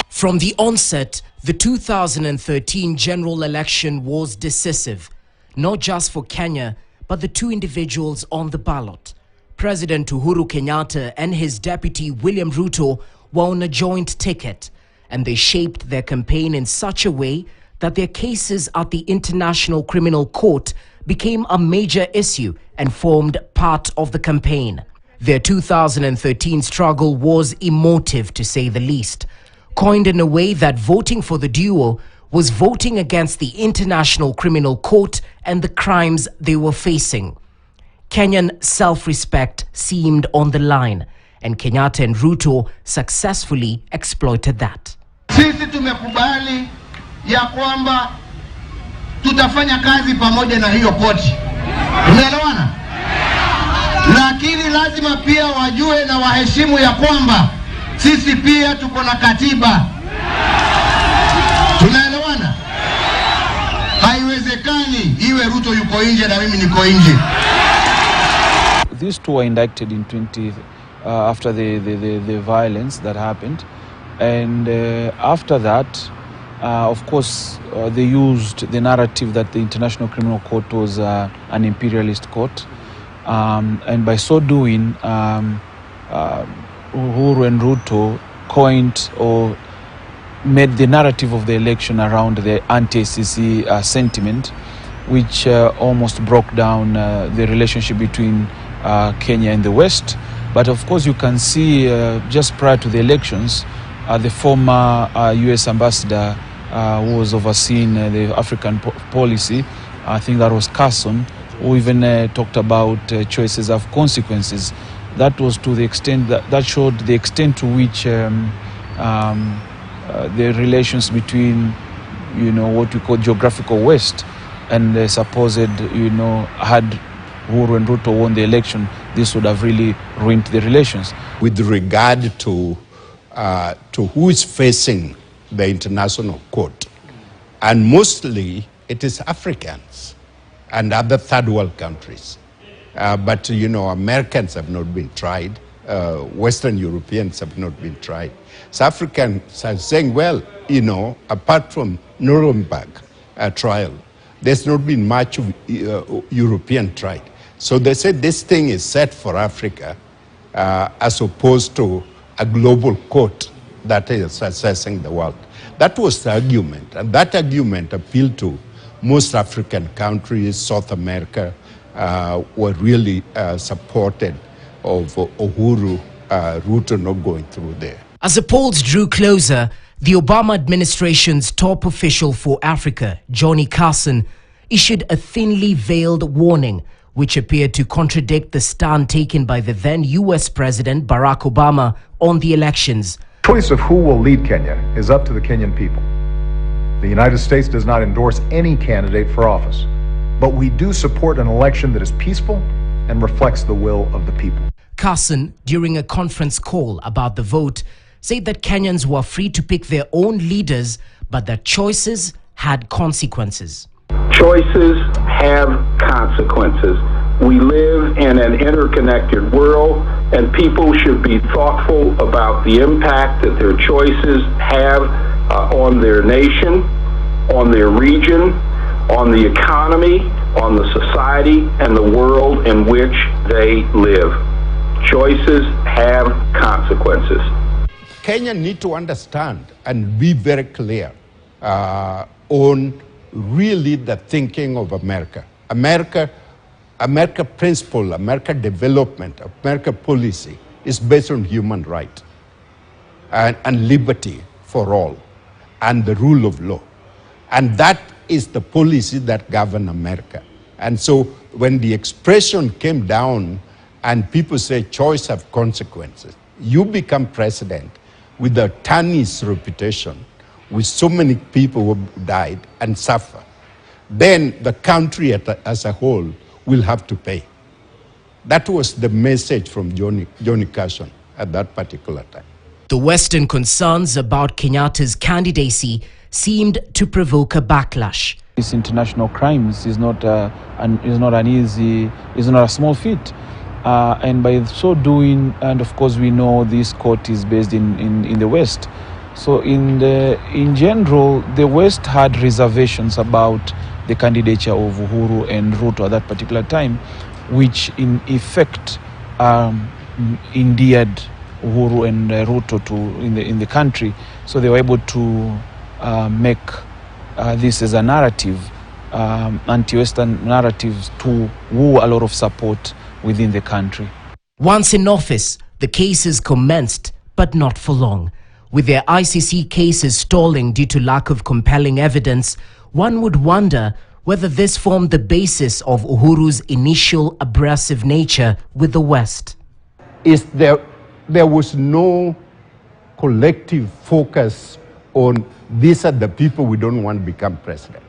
From the onset, the 2013 general election was decisive, not just for Kenya, but the two individuals on the ballot. President Uhuru Kenyatta and his deputy William Ruto were on a joint ticket, and they shaped their campaign in such a way that their cases at the International Criminal Court became a major issue and formed part of the campaign. Their 2013 struggle was emotive, to say the least, coined in a way that voting for the duo was voting against the International Criminal Court and the crimes they were facing. Kenyan self-respect seemed on the line, and Kenyatta and Ruto successfully exploited that. Sisi tumekubali ya kwamba tutafanya kazi pamoja na hiyo koti. Tumeelewana? Lakini lazima pia wajue na waheshimu ya kwamba sisi pia tuko na katiba. Tunaelewana? Haiwezekani iwe Ruto yuko nje na mimi niko nje. These two were indicted in after the violence that happened, and after that, of course, they used the narrative that the International Criminal Court was an imperialist court, and by so doing, Uhuru and Ruto coined or made the narrative of the election around the anti-ICC sentiment, which almost broke down the relationship between Kenya and the West. But of course, you can see just prior to the elections, the former US ambassador who was overseeing the African policy, I think that was Carson, who even talked about choices of consequences. That was to the extent that showed the extent to which the relations between, what we call geographical West and the supposed, had Uhuru and Ruto won the election, this would have really ruined the relations. With regard to who is facing the international court, and mostly it is Africans and other third world countries. But Americans have not been tried. Western Europeans have not been tried. South Africans are saying, well, apart from Nuremberg trial, there's not been much of European tried. So they said this thing is set for Africa as opposed to a global court that is assessing the world. That was the argument, and that argument appealed to most African countries. South America were really supported of Uhuru Ruto not going through there. As the polls drew closer, the Obama administration's top official for Africa, Johnny Carson, issued a thinly veiled warning which appeared to contradict the stand taken by the then US President Barack Obama on the elections. The choice of who will lead Kenya is up to the Kenyan people. The United States does not endorse any candidate for office, but we do support an election that is peaceful and reflects the will of the people. Carson, during a conference call about the vote, said that Kenyans were free to pick their own leaders, but that choices had consequences. Choices have consequences. We live in an interconnected world, and people should be thoughtful about the impact that their choices have on their nation, on their region, on the economy, on the society, and the world in which they live. Choices have consequences. Kenya need to understand and be very clear on really the thinking of America. America principle, America development, America policy is based on human right and liberty for all and the rule of law. And that is the policy that govern America. And so when the expression came down and people say choice have consequences, you become president with a tarnished reputation, with so many people who died and suffer, then the country as a whole will have to pay. That was the message from Johnny Carson at that particular time. The Western concerns about Kenyatta's candidacy seemed to provoke a backlash. This international crimes is not a small feat. And by so doing, and of course we know this court is based in the West. So in general, the West had reservations about the candidature of Uhuru and Ruto at that particular time, which in effect endeared Uhuru and Ruto in the country. So they were able to make this as a narrative, anti-Western narratives, to woo a lot of support within the country. Once in office, the cases commenced, but not for long. With their ICC cases stalling due to lack of compelling evidence, one would wonder whether this formed the basis of Uhuru's initial abrasive nature with the West. There was no collective focus on these are the people we don't want to become president.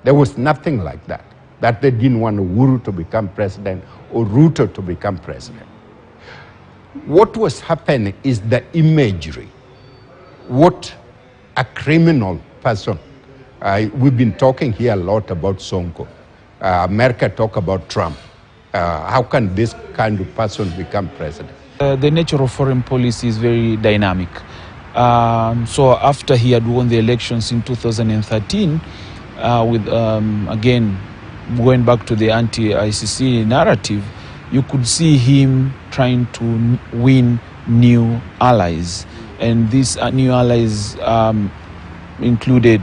There was nothing like that, that they didn't want Uhuru to become president or Ruto to become president. What was happening is the imagery. What a criminal person. We've been talking here a lot about Sonko. America talk about Trump. How can this kind of person become president? The nature of foreign policy is very dynamic. So after he had won the elections in 2013, with again going back to the anti-ICC narrative, you could see him trying to win new allies. And these new allies included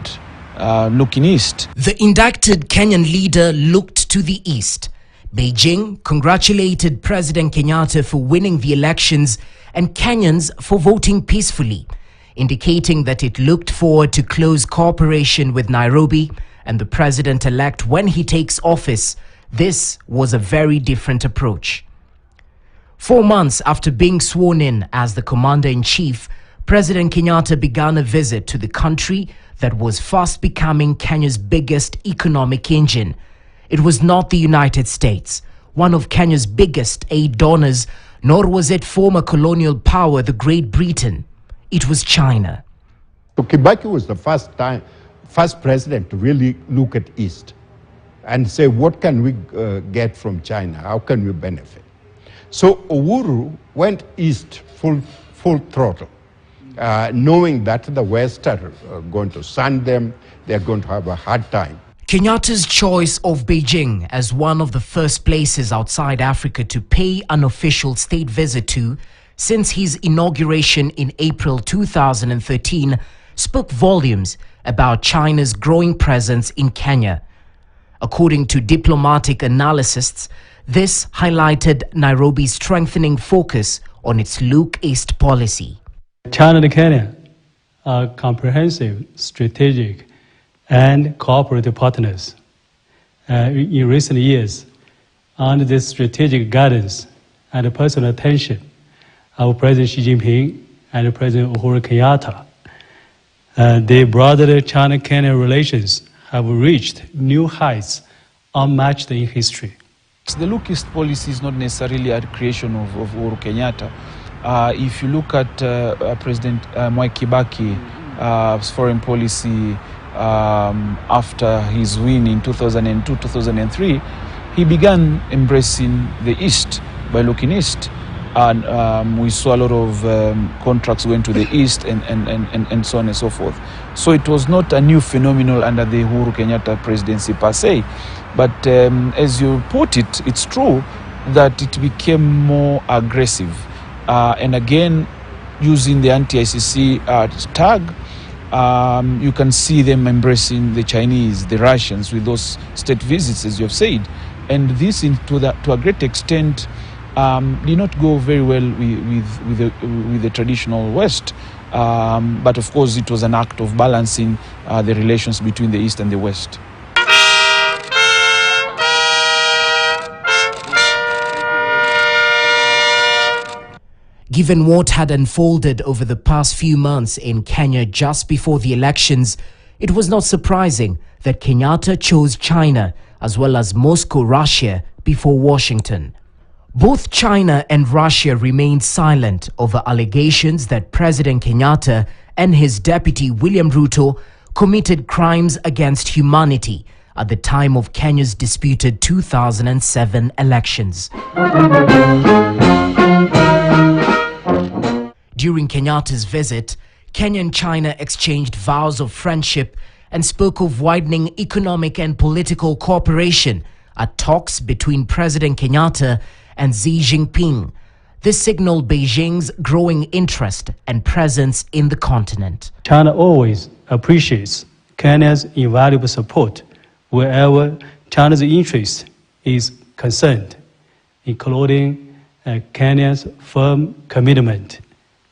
looking east. The indicted Kenyan leader looked to the east. Beijing congratulated President Kenyatta for winning the elections and Kenyans for voting peacefully, indicating that it looked forward to close cooperation with Nairobi and the president-elect when he takes office. This was a very different approach. 4 months after being sworn in as the commander-in-chief, President Kenyatta began a visit to the country that was fast becoming Kenya's biggest economic engine. It was not the United States, one of Kenya's biggest aid donors, nor was it former colonial power, the Great Britain. It was China. So Kibaki was the first president to really look at East and say, what can we get from China? How can we benefit? So Uhuru went East full throttle. Knowing that the West are going to sand them, they're going to have a hard time. Kenyatta's choice of Beijing as one of the first places outside Africa to pay an official state visit to since his inauguration in April 2013 spoke volumes about China's growing presence in Kenya. According to diplomatic analysts, this highlighted Nairobi's strengthening focus on its Look East policy. China and Kenya are comprehensive, strategic, and cooperative partners. In recent years, under the strategic guidance and personal attention of President Xi Jinping and President Uhuru Kenyatta, the broader China-Kenya relations have reached new heights unmatched in history. The Look East policy is not necessarily a creation of Uhuru Kenyatta. If you look at President Mwai Kibaki's foreign policy after his win in 2002, 2003, he began embracing the East by looking East. And we saw a lot of contracts going to the East and so on and so forth. So it was not a new phenomenon under the Uhuru Kenyatta presidency per se. But as you put it, it's true that it became more aggressive. And again, using the anti-ICC tag, you can see them embracing the Chinese, the Russians with those state visits, as you have said. And this, to a great extent, did not go very well with the traditional West. But of course, it was an act of balancing the relations between the East and the West. Given what had unfolded over the past few months in Kenya just before the elections, it was not surprising that Kenyatta chose China as well as Moscow, Russia, before Washington. Both China and Russia remained silent over allegations that President Kenyatta and his deputy William Ruto committed crimes against humanity at the time of Kenya's disputed 2007 elections. During Kenyatta's visit, Kenya and China exchanged vows of friendship and spoke of widening economic and political cooperation at talks between President Kenyatta and Xi Jinping. This signaled Beijing's growing interest and presence in the continent. China always appreciates Kenya's invaluable support wherever China's interest is concerned, including Kenya's firm commitment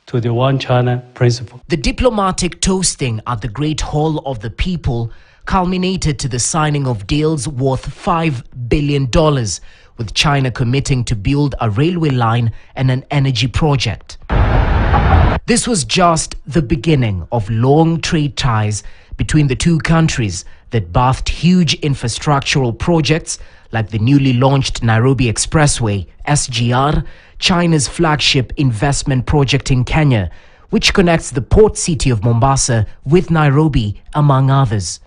to the One China principle. The diplomatic toasting at the Great Hall of the People culminated to the signing of deals worth $5 billion, with China committing to build a railway line and an energy project. This was just the beginning of long trade ties between the two countries that birthed huge infrastructural projects like the newly launched Nairobi Expressway, SGR, China's flagship investment project in Kenya, which connects the port city of Mombasa with Nairobi, among others.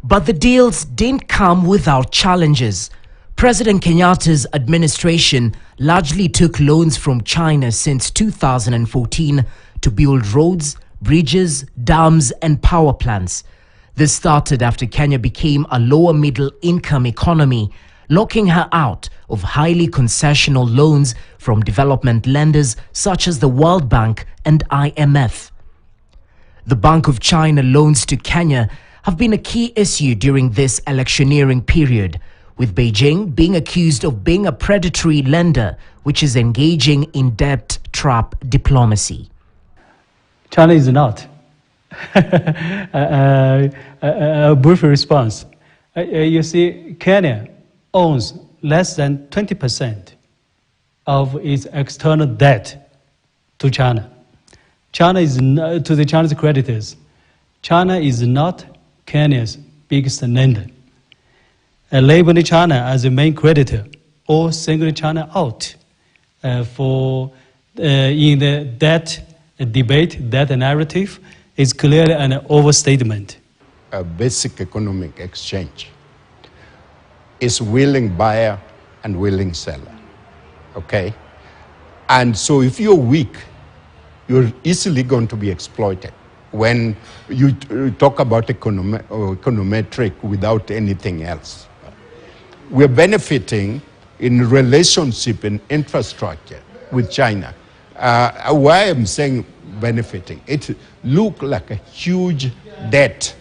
But the deals didn't come without challenges. President Kenyatta's administration largely took loans from China since 2014 to build roads, bridges, dams and power plants. This started after Kenya became a lower middle income economy, locking her out of highly concessional loans from development lenders such as the World Bank and IMF. The Bank of China loans to Kenya have been a key issue during this electioneering period, with Beijing being accused of being a predatory lender which is engaging in debt trap diplomacy. China is not. A brief response. You see, Kenya owns less than 20% of its external debt to China. China is not, to the Chinese creditors, China is not Kenya's biggest lender. Labeling China as the main creditor or singling China out in the debt debate, debt narrative is clearly an overstatement. A basic economic exchange is willing buyer and willing seller, okay? And so if you're weak, you're easily going to be exploited. When you talk about econometric without anything else. We're benefiting in relationship and infrastructure with China. Why I'm saying benefiting, it looks like a huge debt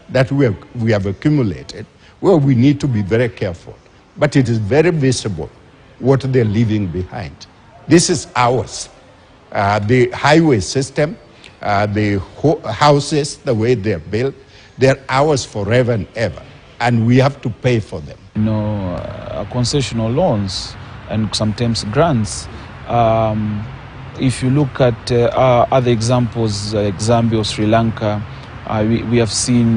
that we have accumulated, where we need to be very careful. But it is very visible what they're leaving behind. This is ours. The highway system, the houses, the way they're built, they're ours forever and ever, and we have to pay for them. You know, concessional loans and sometimes grants. If you look at other examples like Zambia or Sri Lanka, we have seen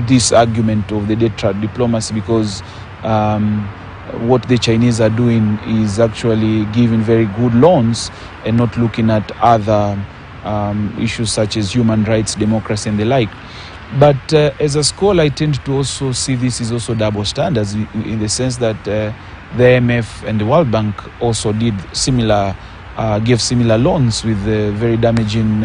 this argument of the debt trap diplomacy, because what the Chinese are doing is actually giving very good loans and not looking at other issues such as human rights, democracy and the like. But as a scholar, I tend to also see this is also double standards in the sense that the IMF and the World Bank also did similar, gave similar loans with very damaging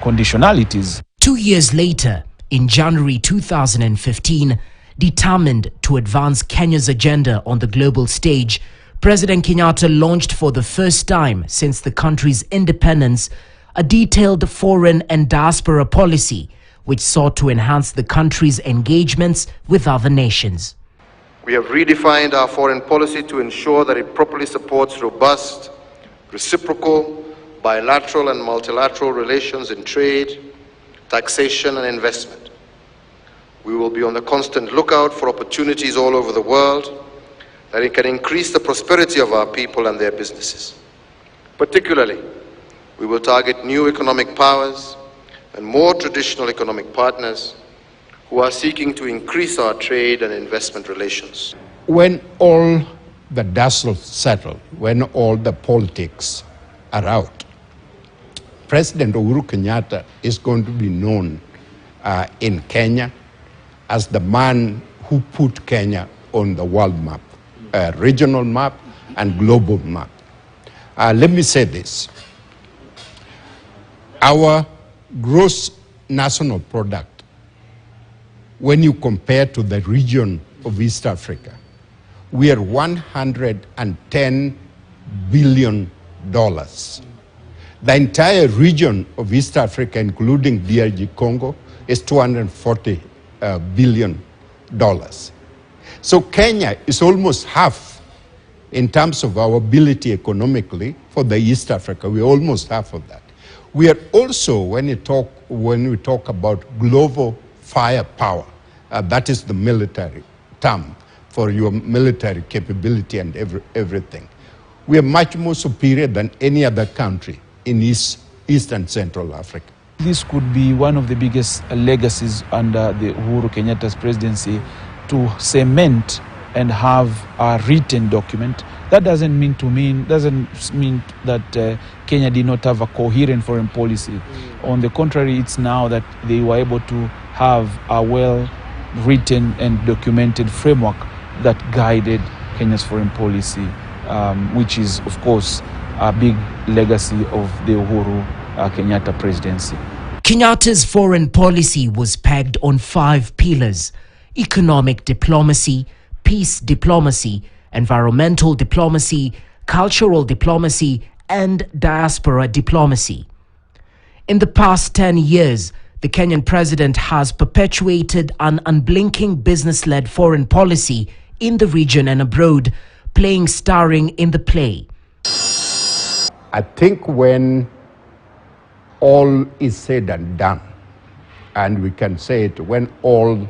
conditionalities. 2 years later, in January 2015, determined to advance Kenya's agenda on the global stage, President Kenyatta launched for the first time since the country's independence a detailed foreign and diaspora policy which sought to enhance the country's engagements with other nations. We have redefined our foreign policy to ensure that it properly supports robust, reciprocal, bilateral and multilateral relations in trade, taxation and investment. We will be on the constant lookout for opportunities all over the world that it can increase the prosperity of our people and their businesses. Particularly, we will target new economic powers and more traditional economic partners who are seeking to increase our trade and investment relations. When all the dust will settle, when all the politics are out, President Uhuru Kenyatta is going to be known in Kenya as the man who put Kenya on the world map, regional map and global map. Let me say this. Our gross national product, when you compare to the region of East Africa, we are $110 billion. The entire region of East Africa, including DRG Congo, is $240 billion. So Kenya is almost half in terms of our ability economically for the East Africa. We're almost half of that. We are also, when we talk about global firepower, that is the military term for your military capability and everything. We are much more superior than any other country in East and Central Africa. This could be one of the biggest legacies under the Uhuru Kenyatta's presidency, to cement and have a written document. That doesn't mean that Kenya did not have a coherent foreign policy. On the contrary, it's now that they were able to have a well-written and documented framework that guided Kenya's foreign policy, which is, of course, a big legacy of the Uhuru Kenyatta presidency. Kenyatta's foreign policy was pegged on 5 pillars: economic diplomacy, peace diplomacy, environmental diplomacy, cultural diplomacy, and diaspora diplomacy. In the past 10 years, the Kenyan president has perpetuated an unblinking business-led foreign policy in the region and abroad, playing starring in the play. I think when all is said and done, and we can say it, when all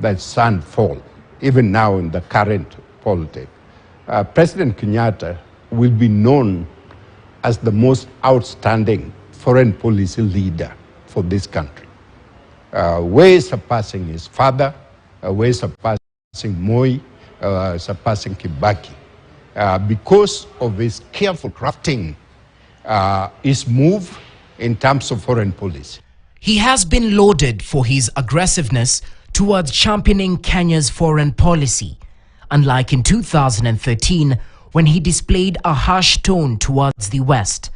the sun falls, even now in the current politics, President Kenyatta will be known as the most outstanding foreign policy leader for this country, way surpassing his father, way surpassing Moi, surpassing Kibaki, because of his careful crafting, his move in terms of foreign policy. He has been lauded for his aggressiveness towards championing Kenya's foreign policy, unlike in 2013 when he displayed a harsh tone towards the West.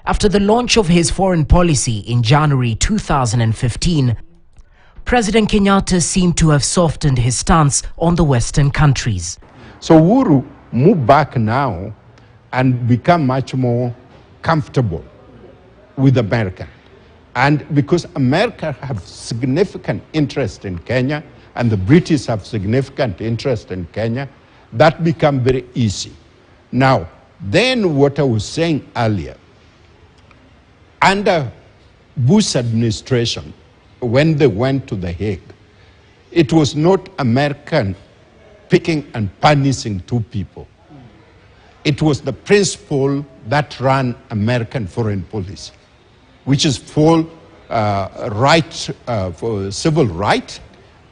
After the launch of his foreign policy in January 2015, President Kenyatta seemed to have softened his stance on the Western countries. So Uhuru moved back now and become much more comfortable with America. And because America have significant interest in Kenya and the British have significant interest in Kenya, that become very easy. Now, then what I was saying earlier, under Bush administration, when they went to The Hague, it was not American picking and punishing 2 people. It was the principle that ran American foreign policy, which is for civil right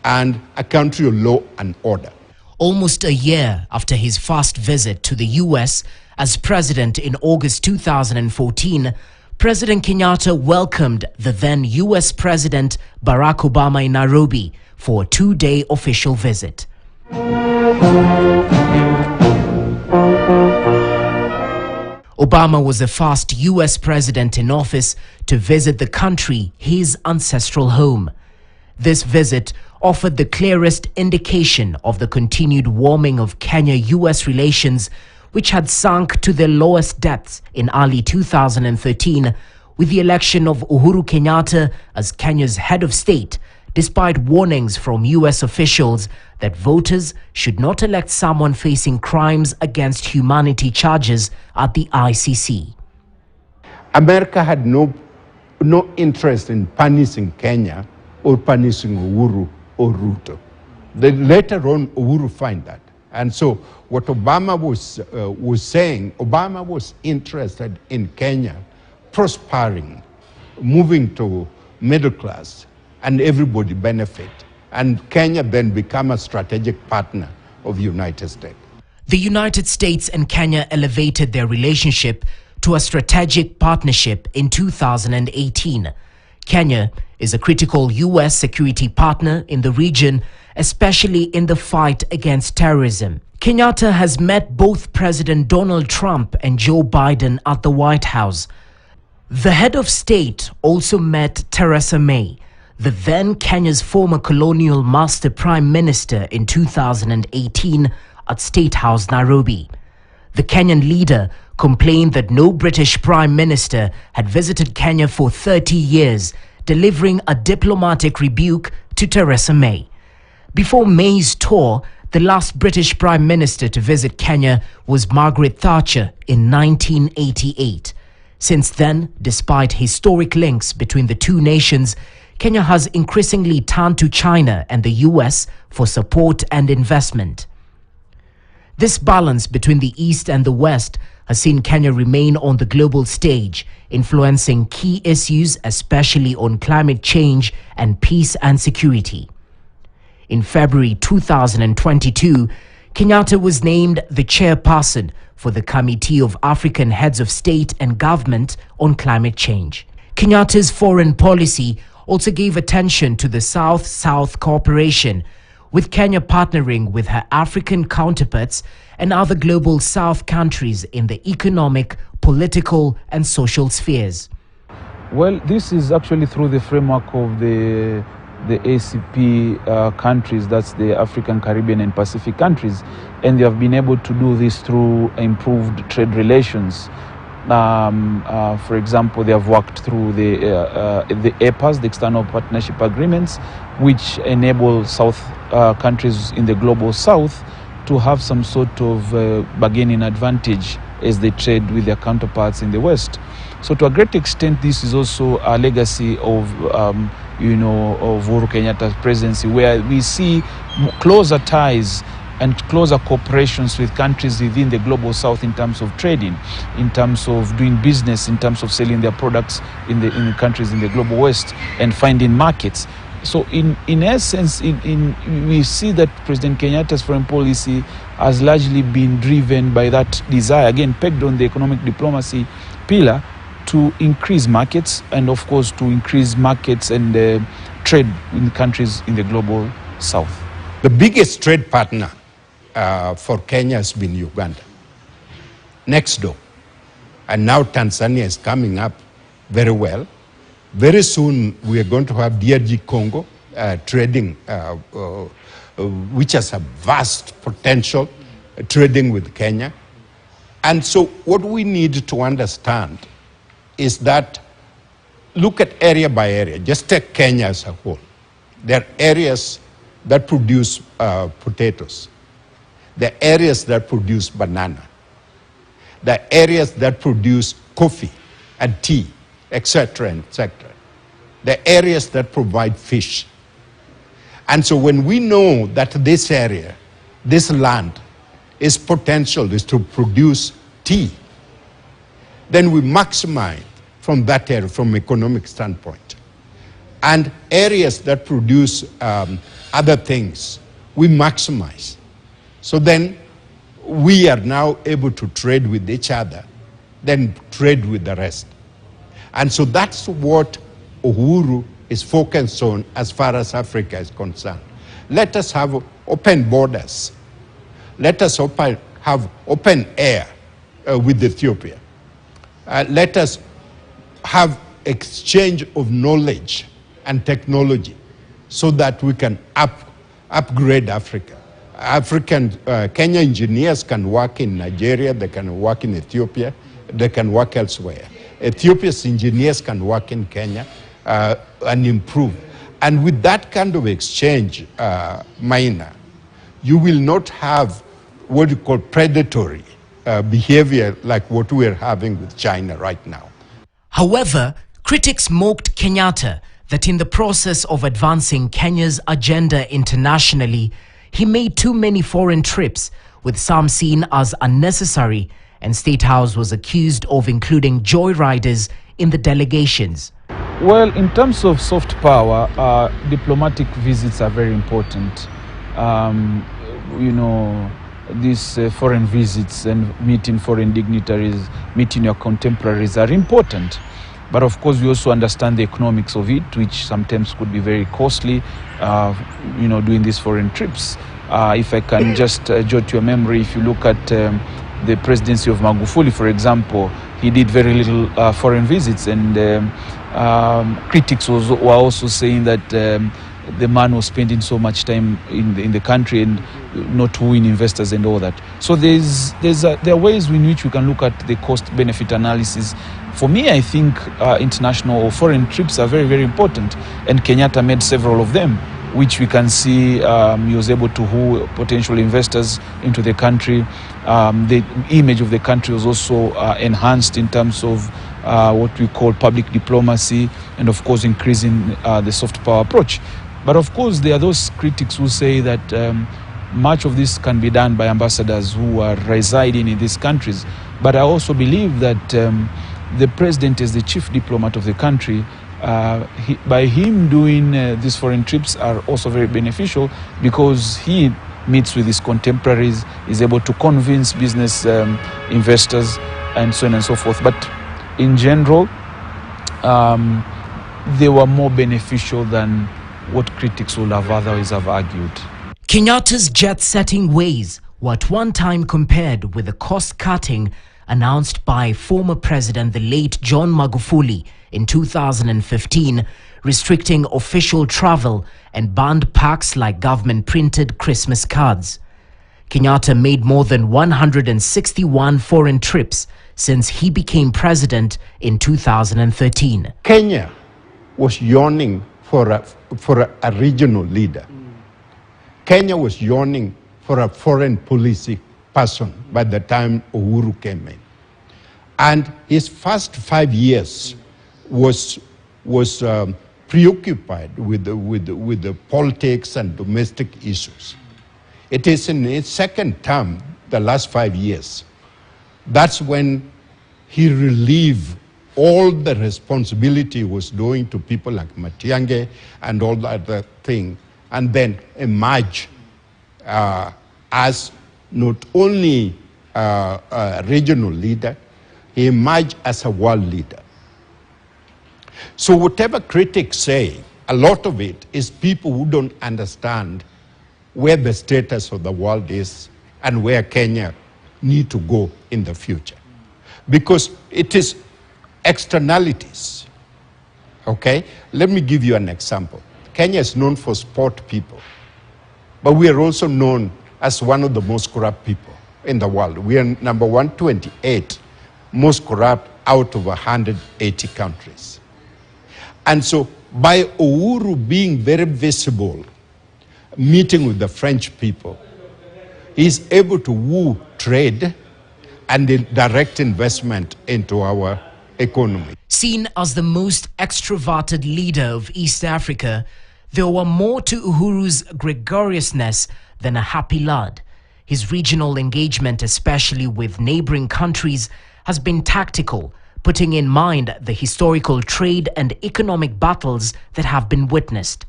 and a country of law and order. Almost a year after his first visit to the US as president in August 2014, President Kenyatta welcomed the then US President Barack Obama in Nairobi for a 2-day official visit. Obama was the first US president in office to visit the country, his ancestral home. This visit offered the clearest indication of the continued warming of Kenya-US relations, which had sunk to their lowest depths in early 2013 with the election of Uhuru Kenyatta as Kenya's head of state, despite warnings from US officials that voters should not elect someone facing crimes against humanity charges at the ICC. America had no interest in punishing Kenya or punishing Uhuru or Ruto. Then later on, Uhuru find that. And so what Obama was saying, Obama was interested in Kenya prospering, moving to middle class, and everybody benefit. And Kenya then become a strategic partner of the United States. The United States and Kenya elevated their relationship to a strategic partnership in 2018. Kenya is a critical U.S. security partner in the region, especially in the fight against terrorism. Kenyatta has met both President Donald Trump and Joe Biden at the White House. The head of state also met Theresa May, the then Kenya's former colonial master prime minister, in 2018 at State House, Nairobi. The Kenyan leader complained that no British prime minister had visited Kenya for 30 years, delivering a diplomatic rebuke to Theresa May. Before May's tour, the last British prime minister to visit Kenya was Margaret Thatcher in 1988. Since then, despite historic links between the two nations, Kenya has increasingly turned to China and the US for support and investment. This balance between the East and the West has seen Kenya remain on the global stage, influencing key issues, especially on climate change and peace and security. In February 2022, Kenyatta was named the chairperson for the Committee of African Heads of State and Government on Climate Change. Kenyatta's foreign policy also gave attention to the South-South cooperation, with Kenya partnering with her African counterparts and other global South countries in the economic, political and social spheres. Well, this is actually through the framework of the ACP countries, that's the African, Caribbean and Pacific countries, and they have been able to do this through improved trade relations. For example, they have worked through the EPAs, the External Partnership Agreements, which enable South countries in the global South to have some sort of bargaining advantage as they trade with their counterparts in the West. So to a great extent, this is also a legacy of Uhuru Kenyatta's presidency, where we see closer ties and closer cooperations with countries within the global South in terms of trading, in terms of doing business, in terms of selling their products in the countries in the global West and finding markets. So in essence, we see that President Kenyatta's foreign policy has largely been driven by that desire, again pegged on the economic diplomacy pillar, to increase markets and of course to increase markets and trade in countries in the global South. The biggest trade partner for Kenya has been Uganda, next door. And now Tanzania is coming up very well. Very soon we are going to have DRG Congo trading, which has a vast potential, trading with Kenya. And so what we need to understand is that, look at area by area, just take Kenya as a whole. There are areas that produce potatoes. There are areas that produce banana. There are areas that produce coffee and tea, etc., etc. There are areas that provide fish. And so when we know that this area, this land, its potential is to produce tea, then we maximize from that area, from economic standpoint. And areas that produce other things, we maximize. So then we are now able to trade with each other, then trade with the rest. And so that's what Uhuru is focused on as far as Africa is concerned. Let us have open borders. Let us have open air with Ethiopia. Let us have exchange of knowledge and technology so that we can upgrade Africa. Kenya engineers can work in Nigeria, they can work in Ethiopia, they can work elsewhere. Ethiopia's engineers can work in Kenya and improve. And with that kind of exchange, Maina, you will not have what you call predatory behavior like what we are having with China right now. However, critics mocked Kenyatta that in the process of advancing Kenya's agenda internationally, he made too many foreign trips, with some seen as unnecessary, and State House was accused of including joyriders in the delegations. Well, in terms of soft power, diplomatic visits are very important. these foreign visits and meeting foreign dignitaries, meeting your contemporaries are important. But of course, we also understand the economics of it, which sometimes could be very costly, doing these foreign trips. If I can just jot your memory, if you look at the presidency of Magufuli, for example, he did very little foreign visits, and critics were also saying that the man was spending so much time in the country and not wooing investors and all that. So there are ways in which we can look at the cost-benefit analysis. For me, I think international or foreign trips are very, very important, and Kenyatta made several of them, which we can see he was able to woo potential investors into the country. The image of the country was also enhanced in terms of what we call public diplomacy, and of course increasing the soft power approach. But of course, there are those critics who say that much of this can be done by ambassadors who are residing in these countries. But I also believe that the president is the chief diplomat of the country. By him doing these foreign trips are also very beneficial, because he meets with his contemporaries, is able to convince business investors, and so on and so forth. But in general, they were more beneficial than what critics would have otherwise have argued. Kenyatta's jet-setting ways were at one time compared with the cost-cutting announced by former president, the late John Magufuli, in 2015, restricting official travel and banned packs like government-printed Christmas cards. Kenyatta made more than 161 foreign trips since he became president in 2013. Kenya was yearning for a regional leader. Kenya was yearning for a foreign policy person by the time Uhuru came in. And his first 5 years was preoccupied with the politics and domestic issues. It is in his second term, the last 5 years, that's when he relieved all the responsibility was doing to people like Matiang'i and all the other thing, and then emerge as not only a regional leader, he emerged as a world leader. So whatever critics say, a lot of it is people who don't understand where the status of the world is and where Kenya need to go in the future. Because it is externalities, okay? Let me give you an example. Kenya is known for sport people, but we are also known as one of the most corrupt people in the world. We are number 128 most corrupt out of 180 countries. And so by Uhuru being very visible, meeting with the French people, he's able to woo trade and direct investment into our economy. Seen as the most extroverted leader of East Africa, there were more to Uhuru's gregariousness than a happy lad. His regional engagement, especially with neighboring countries, has been tactical, putting in mind the historical trade and economic battles that have been witnessed.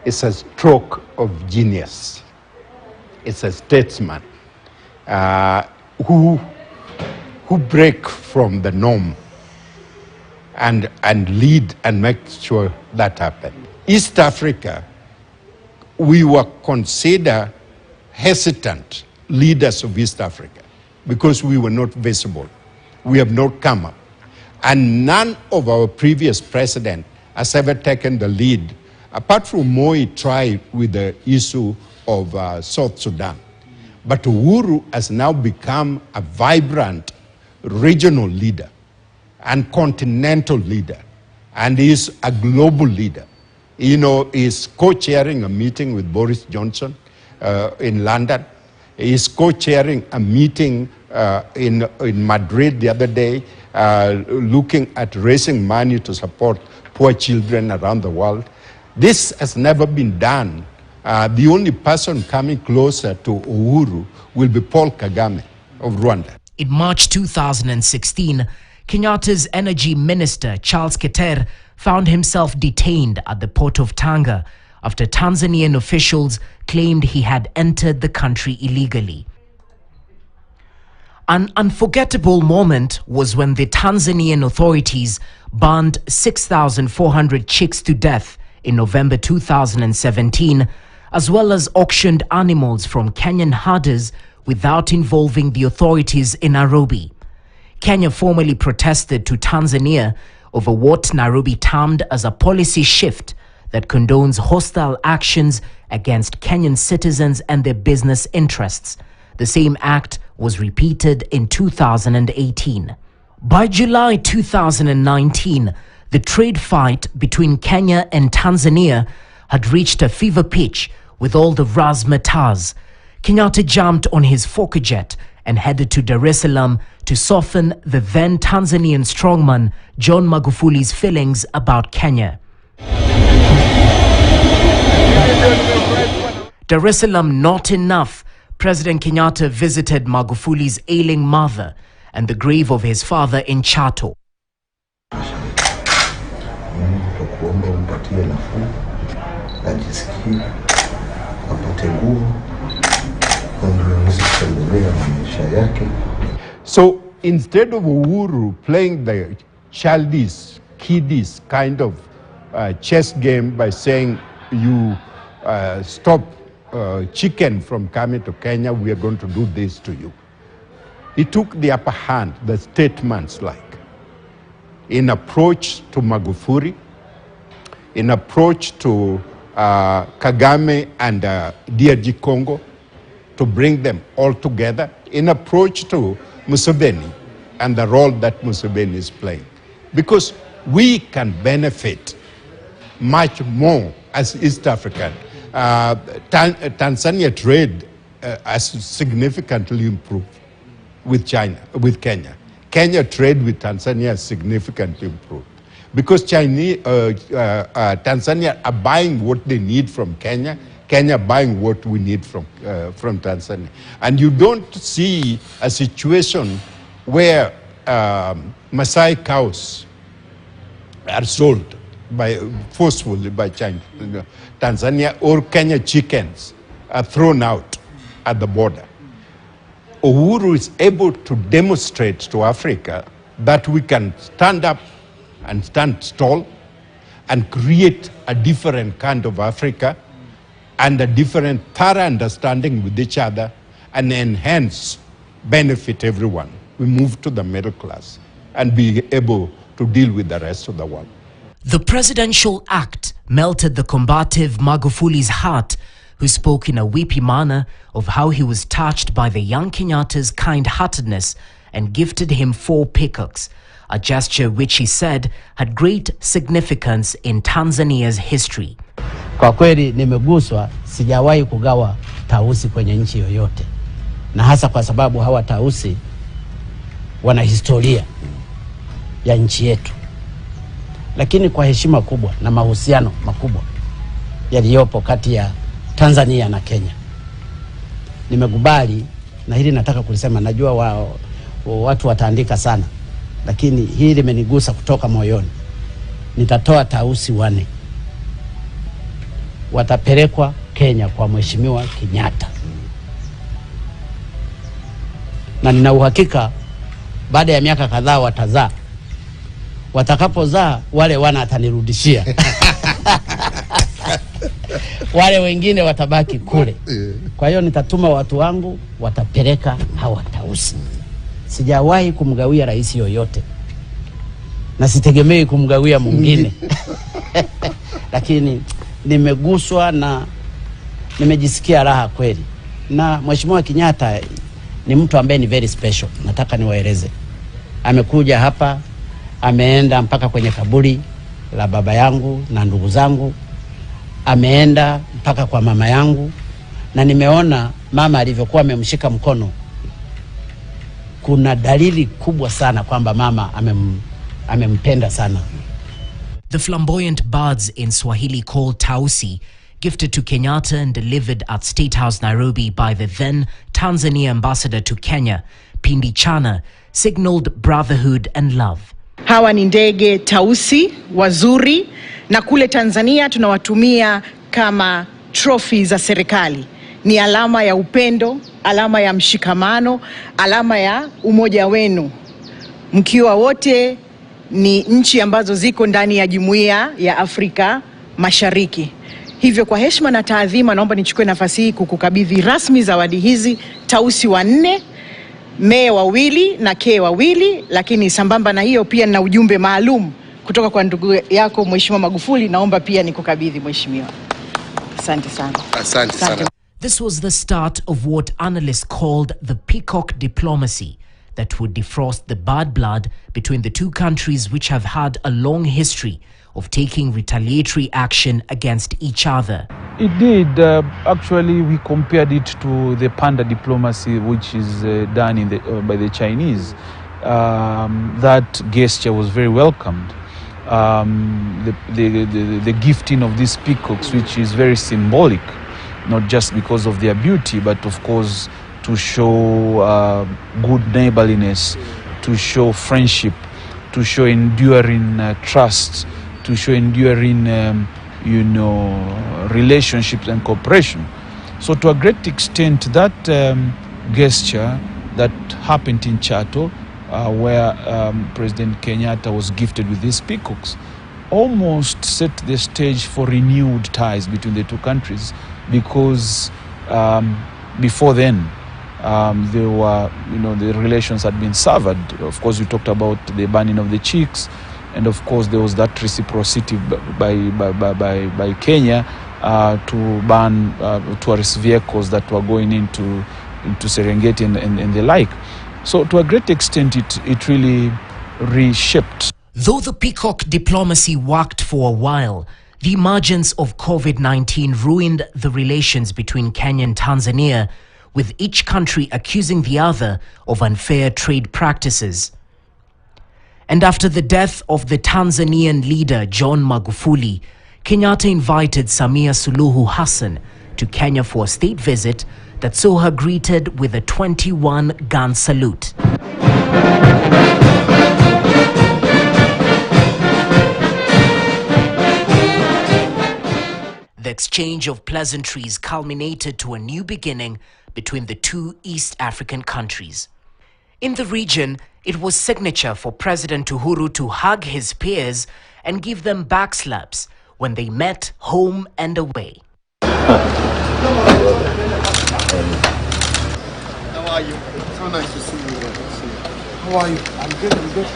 It's a stroke of genius. It's a statesman who break from the norm and lead and make sure that happens. East Africa, we were considered hesitant leaders of East Africa because we were not visible. We have not come up. And none of our previous president has ever taken the lead, apart from Moi tried with the issue of South Sudan. But Uhuru has now become a vibrant regional leader and continental leader, and is a global leader. You know, he's co-chairing a meeting with Boris Johnson in London. He's co-chairing a meeting in Madrid the other day, looking at raising money to support poor children around the world. This has never been done. The only person coming closer to Uhuru will be Paul Kagame of Rwanda. In March 2016, Kenyatta's energy minister, Charles Keter, found himself detained at the port of Tanga after Tanzanian officials claimed he had entered the country illegally. An unforgettable moment was when the Tanzanian authorities burned 6,400 chicks to death in November 2017, as well as auctioned animals from Kenyan herders without involving the authorities in Nairobi. Kenya formally protested to Tanzania over what Nairobi termed as a policy shift that condones hostile actions against Kenyan citizens and their business interests. The same act was repeated in 2018. By July 2019, the trade fight between Kenya and Tanzania had reached a fever pitch with all the razzmatazz. Kenyatta jumped on his Fokker jet and headed to Dar es Salaam to soften the then Tanzanian strongman John Magufuli's feelings about Kenya. Dar es Salaam not enough. President Kenyatta visited Magufuli's ailing mother and the grave of his father in Chato. So instead of Uhuru playing the childish, kiddish kind of chess game by saying you stop chicken from coming to Kenya, we are going to do this to you. He took the upper hand, the statesman-like, in approach to Magufuli, in approach to Kagame and DRG Congo, to bring them all together, in approach to Museveni and the role that Museveni is playing. Because we can benefit much more as East African. Tanzania trade has significantly improved with Kenya. Kenya trade with Tanzania has significantly improved. Because Tanzania are buying what they need from Kenya, Kenya buying what we need from Tanzania. And you don't see a situation where Maasai cows are sold forcefully by Tanzania, or Kenya chickens are thrown out at the border. Uhuru is able to demonstrate to Africa that we can stand up and stand tall and create a different kind of Africa and a different thorough understanding with each other and enhance benefit everyone. We move to the middle class and be able to deal with the rest of the world. The presidential act melted the combative Magufuli's heart, who spoke in a weepy manner of how he was touched by the young Kenyatta's kind-heartedness and gifted him 4 peacocks, a gesture which he said had great significance in Tanzania's history. Kwa kweli nimeguswa, sijawahi kugawa tausi kwenye nchi yoyote. Na hasa kwa sababu hawa tausi wana historia ya nchi yetu. Lakini kwa heshima kubwa na mahusiano makubwa yaliyopo kati ya Tanzania na Kenya, nimekubali, na hili nataka kulisema, najua watu wataandika sana, lakini hili limenigusa kutoka moyoni. Nitatoa tausi 4. Watapelekwa Kenya kwa Mheshimiwa Kenyatta. Na nina uhakika baada ya miaka kadhaa watazaa. Watakapozaa wale wana atanirudishia. Wale wengine watabaki kule. Kwa hiyo nitatuma watu wangu, watapeleka hawa tausi. Sijawahi kumgawia rais yoyote, na sitegemei kumgawia mwingine. Lakini nimeguswa na nimejisikia raha kweli. Na Mheshimiwa Kenyatta ni mtu ambaye ni very special. Nataka niwaeleze. Amekuja hapa, ameenda mpaka kwenye kaburi la baba yangu na ndugu zangu. Ameenda mpaka kwa mama yangu, na nimeona mama alivyokuwa amemshika mkono. Kuna dalili kubwa sana kwamba mama amempenda sana. The flamboyant birds in Swahili called tausi, gifted to Kenyatta and delivered at State House Nairobi by the then Tanzania ambassador to Kenya, Pindi Chana, signaled brotherhood and love. Hawa ni ndege tausi wazuri, na kule Tanzania tunawatumia kama trophy za serikali. Ni alama ya upendo, alama ya mshikamano, alama ya umoja wenu, mkiwa wote ni nchi ambazo ziko ndani ya Jumuiya ya Afrika Mashariki. Hivyo kwa heshima na taadhima, naomba nichukue nafasi hii kukukabidhi rasmi zawadi hizi: tausi 4, mee 2 na kee 2. Lakini sambamba na hiyo pia na ujumbe maalum kutoka kwa ndugu yako Mheshimiwa Magufuli, naomba pia nikukabidhi Mheshimiwa. Asante sana. Asante sana. This was the start of what analysts called the peacock diplomacy that would defrost the bad blood between the two countries, which have had a long history of taking retaliatory action against each other. It did. Actually, we compared it to the panda diplomacy, which is done by the Chinese. That gesture was very welcomed. The gifting of these peacocks, which is very symbolic, not just because of their beauty, but of course to show good neighborliness, to show friendship, to show enduring trust, to show enduring, relationships and cooperation. So to a great extent, that gesture that happened in Chato, where President Kenyatta was gifted with these peacocks, almost set the stage for renewed ties between the two countries, because before then, there were, the relations had been severed. Of course, we talked about the banning of the chicks, and of course there was that reciprocity by Kenya to ban tourist vehicles that were going into Serengeti and the like. So to a great extent, it really reshaped. Though the peacock diplomacy worked for a while, the emergence of COVID-19 ruined the relations between Kenya and Tanzania, with each country accusing the other of unfair trade practices. And after the death of the Tanzanian leader John Magufuli, Kenyatta invited Samia Suluhu Hassan to Kenya for a state visit that saw her greeted with a 21-gun salute. The exchange of pleasantries culminated to a new beginning between the two East African countries. In the region, it was signature for President Uhuru to hug his peers and give them backslaps when they met home and away. How are you? So nice to see you again. How are you? I'm good, I'm good.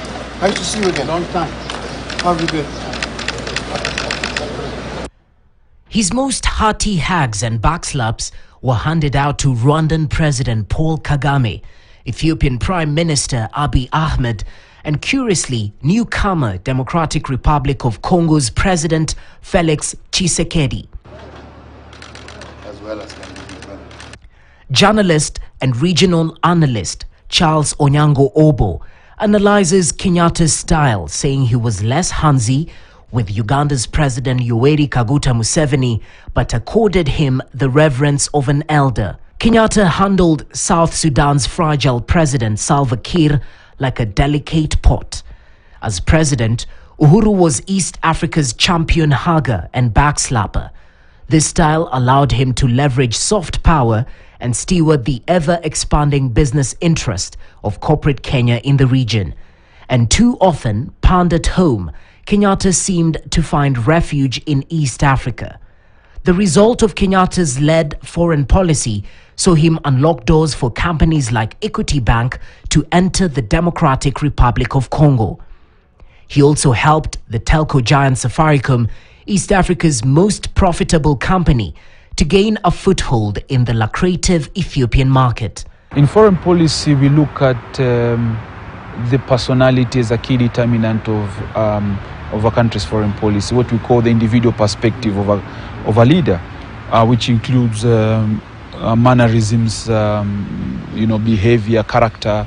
Nice to see you again. Long time. How are you good? His most hearty hugs and backslaps were handed out to Rwandan President Paul Kagame, Ethiopian Prime Minister Abiy Ahmed, and curiously, newcomer Democratic Republic of Congo's President Felix Tshisekedi. As well as Journalist and regional analyst Charles Onyango Obo analyzes Kenyatta's style, saying he was less handsy with Uganda's President Yoweri Kaguta Museveni, but accorded him the reverence of an elder. Kenyatta handled South Sudan's fragile president Salva Kiir like a delicate pot. As president, Uhuru was East Africa's champion hugger and backslapper. This style allowed him to leverage soft power and steward the ever-expanding business interest of corporate Kenya in the region. And too often, pandered home, Kenyatta seemed to find refuge in East Africa. The result of Kenyatta's led foreign policy saw him unlock doors for companies like Equity Bank to enter the Democratic Republic of Congo. He also helped the telco giant Safaricom, East Africa's most profitable company, to gain a foothold in the lucrative Ethiopian market. In foreign policy, we look at the personality as a key determinant of a country's foreign policy, what we call the individual perspective of a leader, which includes mannerisms, behavior, character,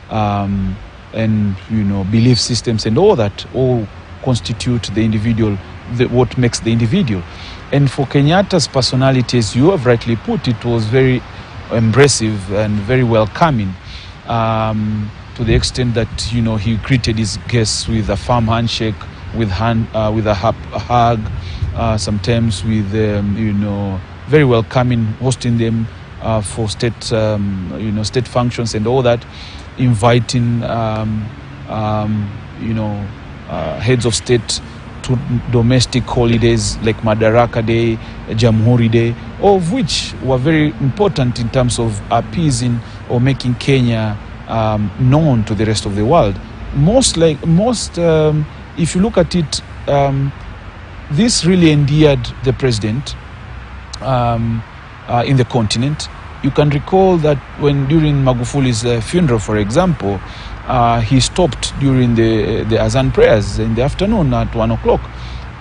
and belief systems, and all that all constitute the individual, what makes the individual. And for Kenyatta's personality, as you have rightly put, it was very embracive and very welcoming, to the extent that he greeted his guests with a firm handshake, with a hug, sometimes with very welcoming, hosting them for state, state functions and all that, inviting, heads of state to domestic holidays like Madaraka Day, Jamhuri Day, all of which were very important in terms of appeasing or making Kenya known to the rest of the world. If you look at it, this really endeared the president in the continent. You can recall that during Magufuli's funeral, for example, he stopped during the Azan prayers in the afternoon at 1 o'clock.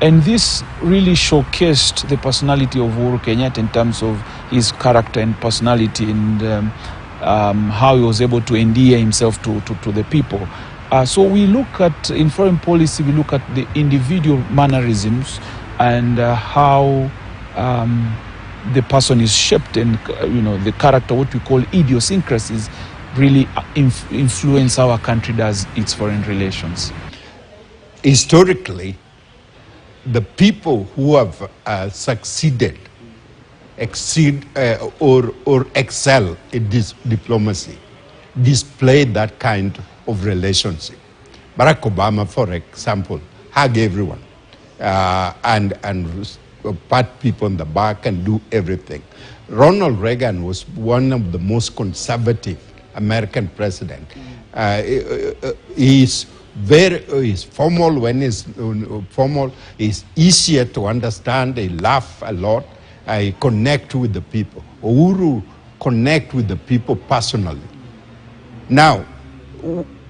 And this really showcased the personality of Uhuru Kenyatta in terms of his character and personality, and how he was able to endear himself to the people. So we look at, in foreign policy, we look at the individual mannerisms and how the person is shaped, and the character, what we call idiosyncrasies, really influence how a country does its foreign relations. Historically, the people who have succeeded, exceed or excel in this diplomacy display that kind of relationship. Barack Obama, for example, hug everyone and pat people on the back and do everything. Ronald Reagan was one of the most conservative American president. He's formal when he's formal. He's easier to understand. He laugh a lot. I connect with the people. Uhuru connect with the people personally. Now,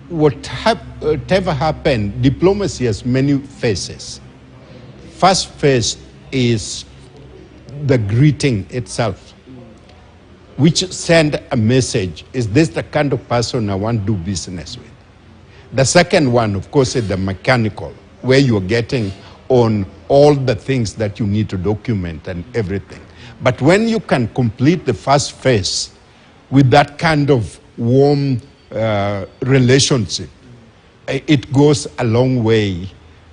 whatever happened, diplomacy has many phases. First phase is the greeting itself, which send a message. Is this the kind of person I want to do business with? The second one, of course, is the mechanical, where you're getting on all the things that you need to document and everything. But when you can complete the first phase with that kind of warm relationship, it goes a long way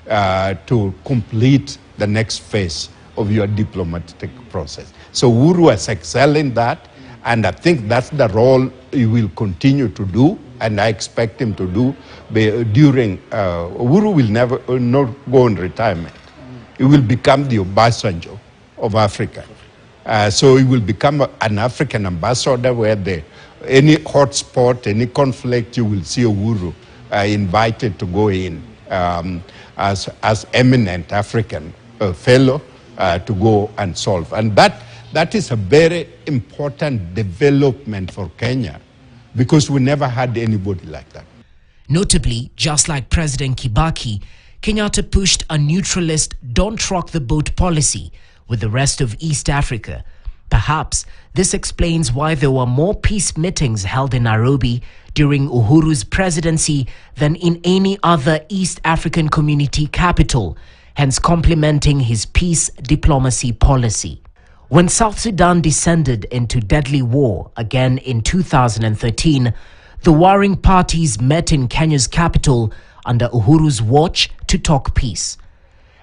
to complete the next phase of your diplomatic process. So Uhuru has excelled in that, and I think that's the role he will continue to do, and I expect him to do during, Uhuru will not go on retirement. He will become the Obasanjo of Africa. So he will become an African ambassador where any hotspot, any conflict, you will see Uhuru invited to go in as eminent African fellow to go and solve. And that is a very important development for Kenya, because we never had anybody like that. Notably, just like President Kibaki, Kenyatta pushed a neutralist don't rock the boat policy with the rest of East Africa. Perhaps this explains why there were more peace meetings held in Nairobi during Uhuru's presidency than in any other East African community capital, hence complementing his peace diplomacy policy. When South Sudan descended into deadly war again in 2013, the warring parties met in Kenya's capital under Uhuru's watch to talk peace.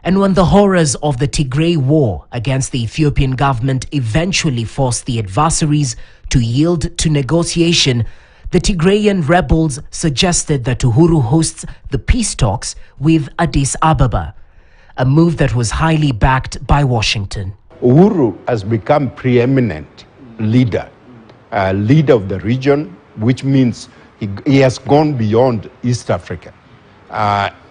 And when the horrors of the Tigray war against the Ethiopian government eventually forced the adversaries to yield to negotiation, the Tigrayan rebels suggested that Uhuru hosts the peace talks with Addis Ababa, a move that was highly backed by Washington. Uhuru has become preeminent leader of the region, which means he has gone beyond East Africa.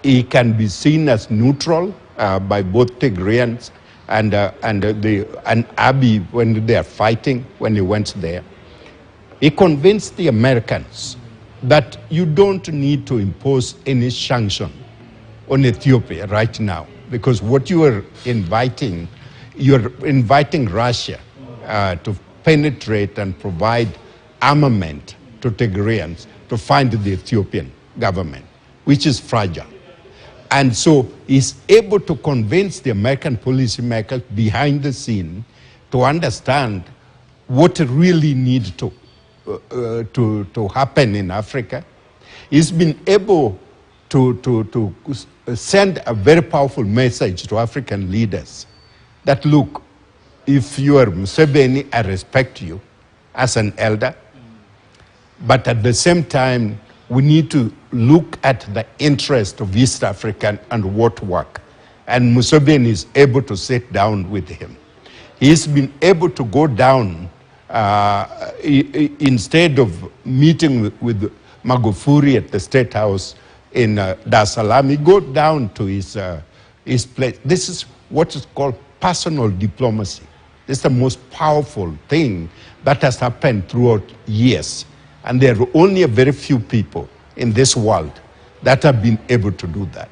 He can be seen as neutral by both Tigrayans and Abiy when they are fighting, when he went there. He convinced the Americans that you don't need to impose any sanction on Ethiopia right now, because what you're inviting Russia to penetrate and provide armament to Tigrayans to find the Ethiopian government, which is fragile. And so he's able to convince the American policymakers behind the scene to understand what really needs to happen in Africa. He's been able to send a very powerful message to African leaders that, look, if you are Museveni, I respect you, as an elder. But at the same time, we need to look at the interest of East Africa and what work. And Museveni is able to sit down with him. He's been able to go down, instead of meeting with Magufuli at the State House in Dar es Salaam, he go down to his place. This is what is called personal diplomacy. This is the most powerful thing that has happened throughout years. And there are only a very few people in this world that have been able to do that.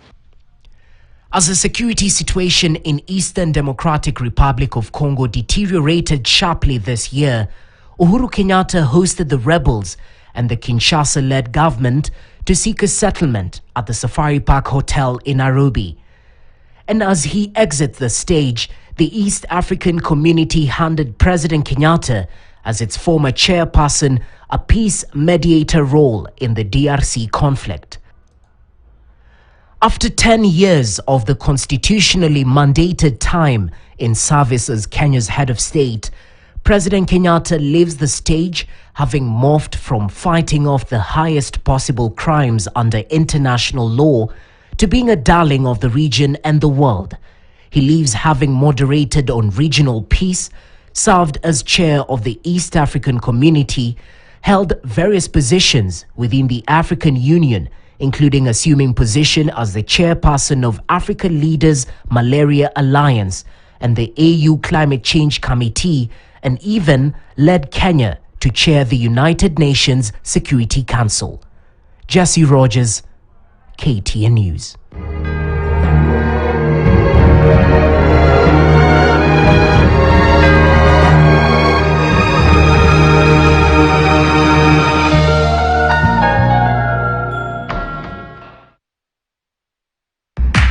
As the security situation in Eastern Democratic Republic of Congo deteriorated sharply this year, Uhuru Kenyatta hosted the rebels and the Kinshasa-led government to seek a settlement at the Safari Park Hotel in Nairobi. And as he exits the stage, the East African community handed President Kenyatta, as its former chairperson, a peace mediator role in the DRC conflict. After 10 years of the constitutionally mandated time in service as Kenya's head of state, President Kenyatta leaves the stage having morphed from fighting off the highest possible crimes under international law to being a darling of the region and the world. He leaves having moderated on regional peace, served as chair of the East African Community, held various positions within the African Union, including assuming position as the chairperson of Africa Leaders Malaria Alliance and the AU Climate Change Committee, and even led Kenya to chair the United Nations Security Council. Jesse Rogers, KTN News.